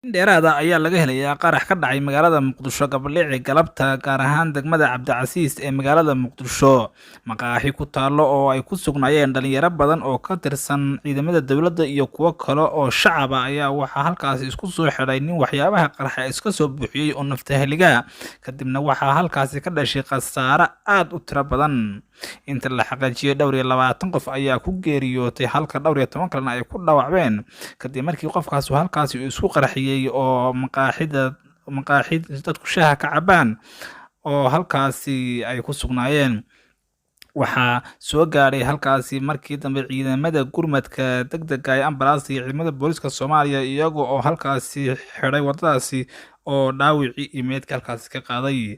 Dheeraad ah ayaa laga helayaa qarax ka dhacay magaalada Muqdisho Gaballici galabta, gaar ahaan degmada Cabdicasiis ee magaalada Muqdisho. Maqaaxi ku taalo oo ay ku sugnaayeen dhalinyaro badan oo ka tirsan ciidamada dowladda iyo kuwo kale oo shacab ah ayaa waxaa halkaasi isku soo xidhay nin waxyaabaha qarxa iska soo buuxiyey oo naftahaliga. Kadibna waxaa halkaasi ka dhashay khasaare aad u tiro badan. Inta la xaqiijiyay dhowr iyo 20 qof ayaa ku geeriyootay halka dhowr iyo 10 kalena ay ku dhaawacmeen kadib markii qofkaas halkaasi uu isku qarxiyay oo maqaaxid dadku shaaha ka cabaan oo halkaasi ay ku sugnaayeen. Waxaa soo gaaray halkaasi markii dambe ciidamada gurmadka degdega ee ambalaasta iyo ciidamada booliska Soomaaliya iyaga oo halkaasi xidhay wadadaasi oo dhaawacii iyo meedka halkaasi ka qaaday.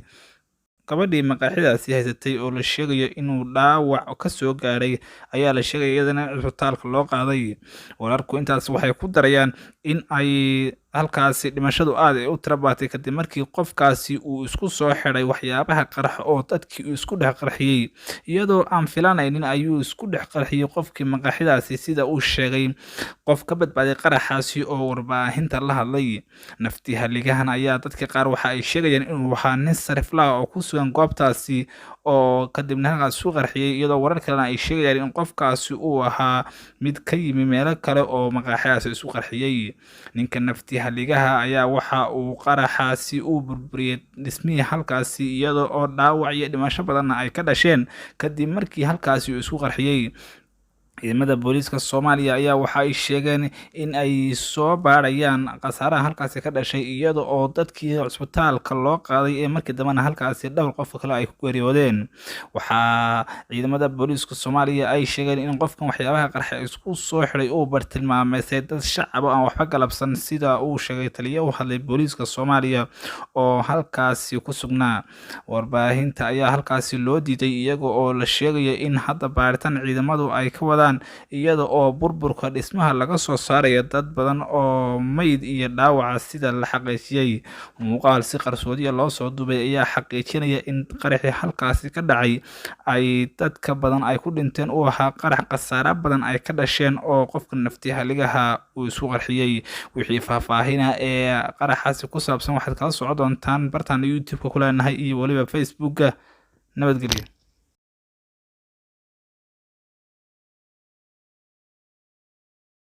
Gabadhii maqaaxidaasi haysatay oo la sheegayo inuu dhaawac ka soo gaaray ayaa la sheegay iyadana in isbitaalka loo qaaday. Wararku intaas waxay ku darayaan in ay halkaasi dhimashadu aad u tiro baatay kadib markii qofkaasi uu isku soo xidhay waxyaabaha qarxa oo dadkii uu isku dhex qarxiyey, iyadoo aan filanaynin ayuu isku dhex qarxiyey qofkii maqaaxidaasi sida uu sheegay qof ka badbaaday qaraxaasi oo warbaahinta la hadlay. Naftihaligahan ayaa dadka qaar waxa ay sheegayaan inuu ahaa nin sarifle ah oo ku sugan goobtaasi oo kadibna halkaas isku qarxiyey, iyadoo warar kalena ay sheegayaan in qofkaasi uu ahaa mid ka yimi meelo kale oo maqaaxidaasi isku qarxiyey. Ninka naftihaligaha ayaa waxa uu qaraxaasi u burburiyey dhismihii halkaasi iyada oo dhaawac iyo dhimasho badanna ay ka dhasheen kadib markii halkaasi uu isku qarxiyey. Ciidamada booliska Soomaaliya ayaa waxa ay sheegeen in ay soo baarayaan khasaaraha halkaasi ka dhashay iyada oo dadkii isbitaalka loo qaaday ee markii dambena halkaasi dhowr qof kale ay ku geeriyoodeen. Waxaa ciidamada booliska Soomaaliya ay sheegeen in qofkan waxyaabaha qarxa isku soo xidhay uu bartilmaameedsay dad shacab ah oo aan waxba galabsan sida uu sheegay taliye u hadlay booliska Soomaaliya oo halkaasi ku sugnaa. Warbaahinta ayaa halkaasi loo diiday iyaga oo la sheegayo in hadda baaritaan ciidamadu ay ka wadaan iyada oo burburka dhismaha laga soo saarayo dad badan oo meyd iyo dhaawaca sida la xaqiijiyay. Muuqaal si qarsoodi loo soo duubay ayaa xaqiijinaya in qaraxii halkaasi ka dhacay ay dadka badan ay ku dhinteen uu ahaa qarax khasaare badan ay ka dhasheen oo qofka naftihaligaha uu isku qarxiyey. Wixii faahfaahinaya ee qaraxaasi ku saabsan waxaad kala socon doontaan bartaan YouTube-ka ku leenahay iyo waliba Facebook-ga. Nabadgelyo.